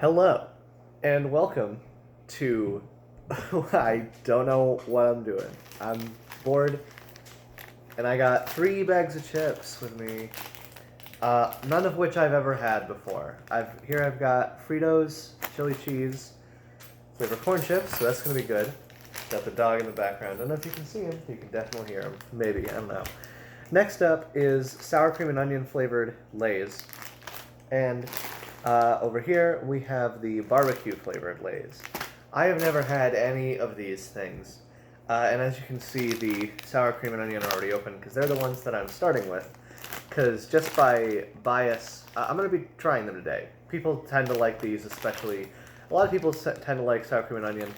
Hello, and welcome to. I don't know what I'm doing. I'm bored, and I got 3 bags of chips with me, none of which I've ever had before. I've got Fritos, chili cheese, flavor corn chips, so that's gonna be good. Got the dog in the background. I don't know if you can see him. You can definitely hear him. Maybe, I don't know. Next up is sour cream and onion flavored Lay's. And over here we have the barbecue flavored Lay's. I have never had any of these things. And as you can see, the sour cream and onion are already open because they're the ones that I'm starting with. Because just by bias, I'm going to be trying them today. People tend to like these, especially. A lot of people tend to like sour cream and onion.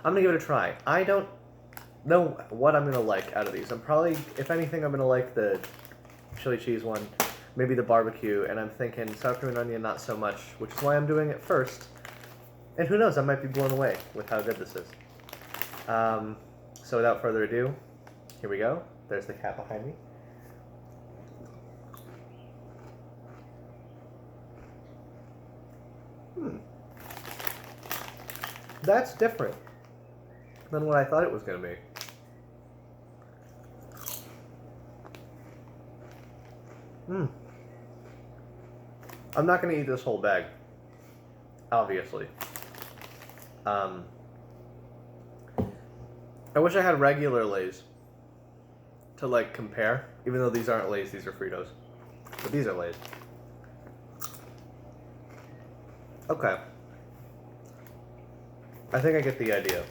I'm going to give it a try. I don't know what I'm going to like out of these. I'm probably, if anything, I'm going to like the chili cheese one, maybe the barbecue, and I'm thinking sour cream and onion not so much, which is why I'm doing it first. And who knows, I might be blown away with how good this is. So without further ado, here we go. There's the cat behind me. That's different than what I thought it was going to be. I'm not going to eat this whole bag, obviously. I wish I had regular Lay's to, like, compare, even though these aren't Lay's, these are Fritos. But these are Lay's. Okay. I think I get the idea.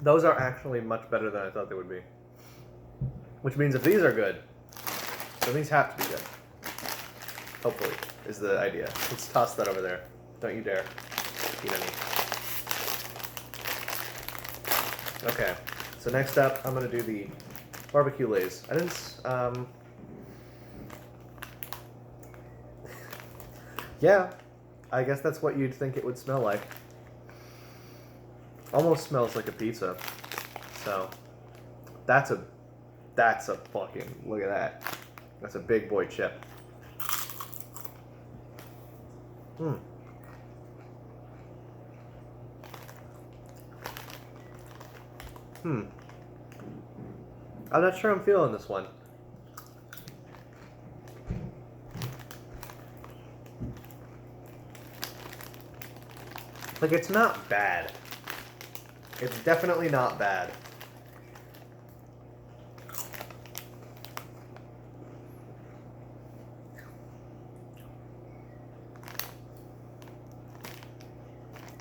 Those are actually much better than I thought they would be. Which means if these are good, then these have to be good. Hopefully, is the idea. Let's toss that over there. Don't you dare eat any. Okay, so next up, I'm gonna do the barbecue Lay's. I didn't, yeah, I guess that's what you'd think it would smell like. Almost smells like a pizza. So, that's a fucking, look at that. That's a big boy chip. I'm not sure I'm feeling this one. Like, it's not bad. It's definitely not bad.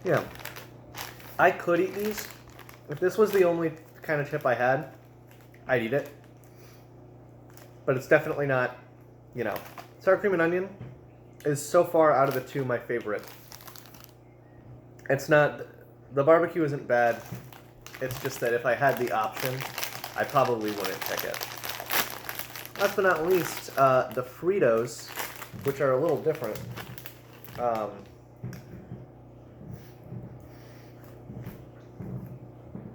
Yeah. I could eat these. If this was the only kind of chip I had, I'd eat it. But it's definitely not, you know. Sour cream and onion is so far out of the two my favorite. It's not, the barbecue isn't bad. It's just that if I had the option, I probably wouldn't pick it. Last but not least, the Fritos, which are a little different.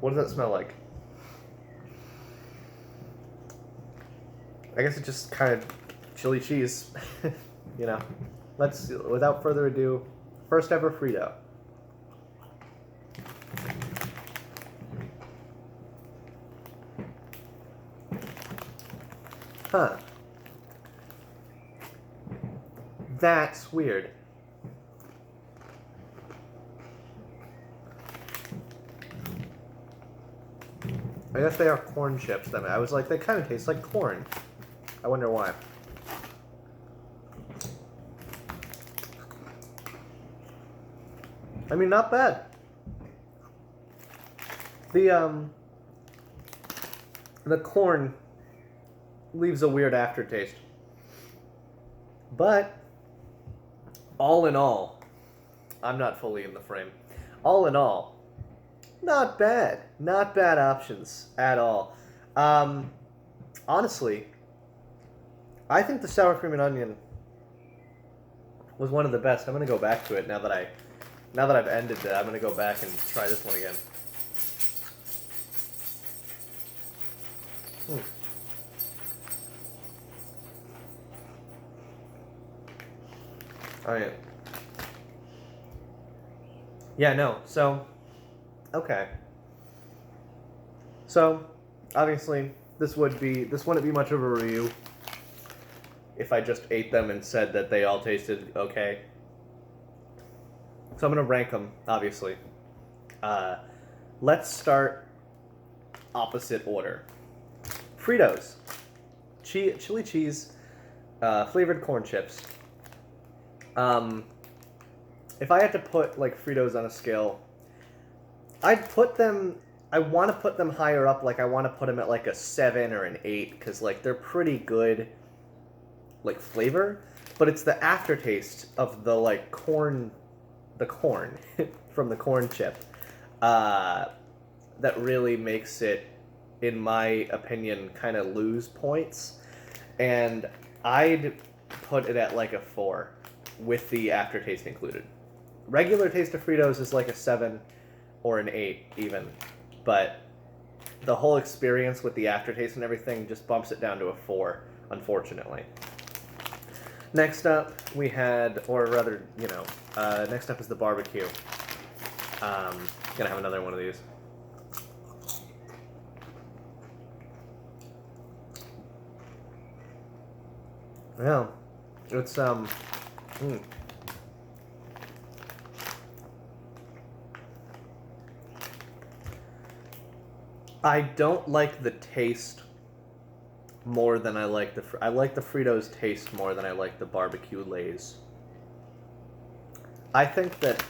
What does that smell like? I guess it's just kind of chili cheese. You know. Let's, without further ado, first ever Frito. Huh. That's weird. I guess they are corn chips. Then I was like, they kind of taste like corn. I wonder why. I mean, not bad. The corn leaves a weird aftertaste. But all in all, I'm not fully in the frame. All in all, not bad. Not bad options at all. Honestly, I think the sour cream and onion was one of the best. I'm gonna go back to it now that I've ended that. I'm gonna go back and try this one again. Alright. Yeah, no. So, okay. So, obviously, this wouldn't be much of a review if I just ate them and said that they all tasted okay. So I'm gonna rank them, obviously. Uh, let's start opposite order. Fritos, chili cheese, flavored corn chips. Um, if I had to put like Fritos on a scale, I'd put them. I want to put them higher up. Like I want to put them at like a 7 or an 8 because like they're pretty good, like flavor. But it's the aftertaste of the like corn, the corn from the corn chip, that really makes it, in my opinion, kind of lose points. And I'd put it at like a 4 with the aftertaste included. Regular taste of Fritos is like a 7 or an 8 even, but the whole experience with the aftertaste and everything just bumps it down to a 4, unfortunately. Next up, we had, or rather, next up is the barbecue. Gonna have another one of these. Yeah, it's I don't like the taste more than I like I like the Fritos taste more than I like the barbecue Lay's. I think that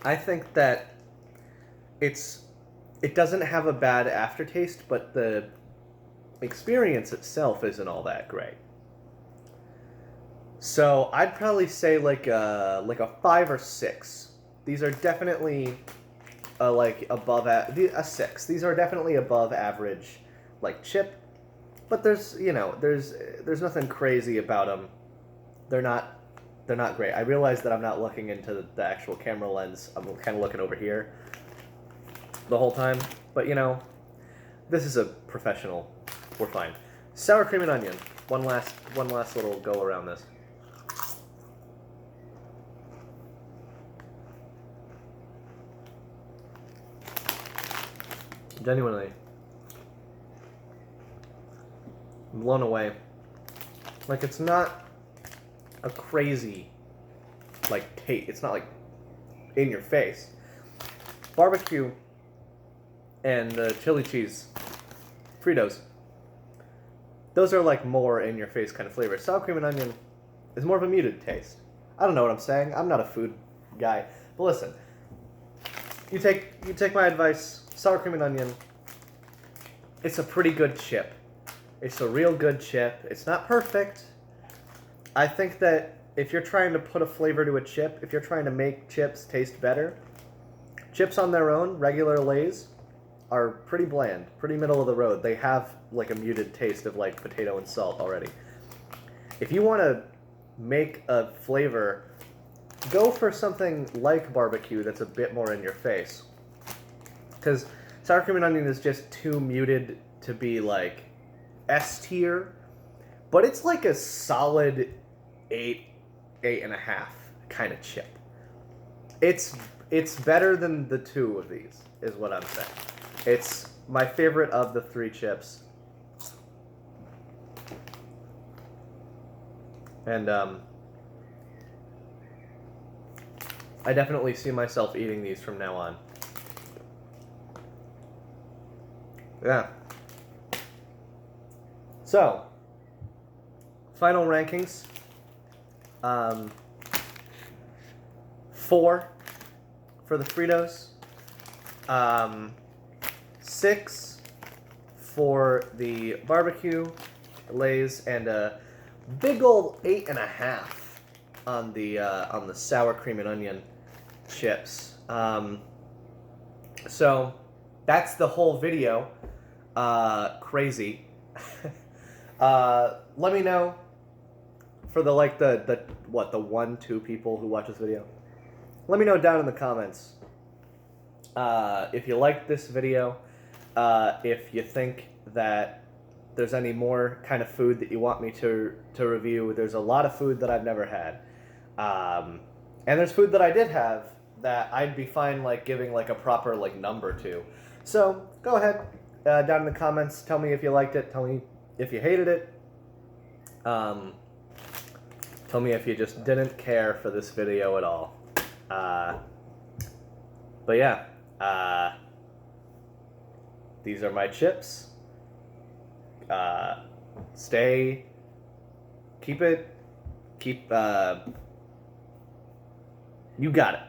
I think that it's it doesn't have a bad aftertaste, but the experience itself isn't all that great. So I'd probably say like a 5 or 6. These are definitely like a 6. These are definitely above average, like chip. But there's nothing crazy about them. They're not they're not great. I realize that I'm not looking into the actual camera lens. I'm kind of looking over here the whole time. But this is a professional. We're fine. Sour cream and onion. One last little go around this. Genuinely, I'm blown away. Like it's not a crazy taste. It's not like in your face. Barbecue and chili cheese Fritos. Those are like more in your face kind of flavors. Sour cream and onion is more of a muted taste. I don't know what I'm saying. I'm not a food guy. But listen, you take my advice. Sour cream and onion. It's a pretty good chip. It's a real good chip. It's not perfect. I think that if you're trying to put a flavor to a chip, if you're trying to make chips taste better, chips on their own, regular Lay's, are pretty bland, pretty middle of the road. They have like a muted taste of like potato and salt already. If you want to make a flavor, go for something like barbecue that's a bit more in your face. Because sour cream and onion is just too muted to be like S tier, but it's like a solid 8, 8.5 kind of chip. It's better than the 2 of these, is what I'm saying. It's my favorite of the 3 chips. And I definitely see myself eating these from now on. Yeah. So, final rankings. 4 for the Fritos. 6 for the barbecue Lay's, and a big old 8.5 on the sour cream and onion chips. So that's the whole video. Crazy. Let me know for the 1-2 people who watch this video. Let me know down in the comments if you liked this video, if you think that there's any more kind of food that you want me to review. There's a lot of food that I've never had, and there's food that I did have that I'd be fine like giving like a proper like number to. So go ahead down in the comments. Tell me if you liked it. Tell me if you hated it. Tell me if you just didn't care for this video at all. But yeah, these are my chips. Keep, you got it.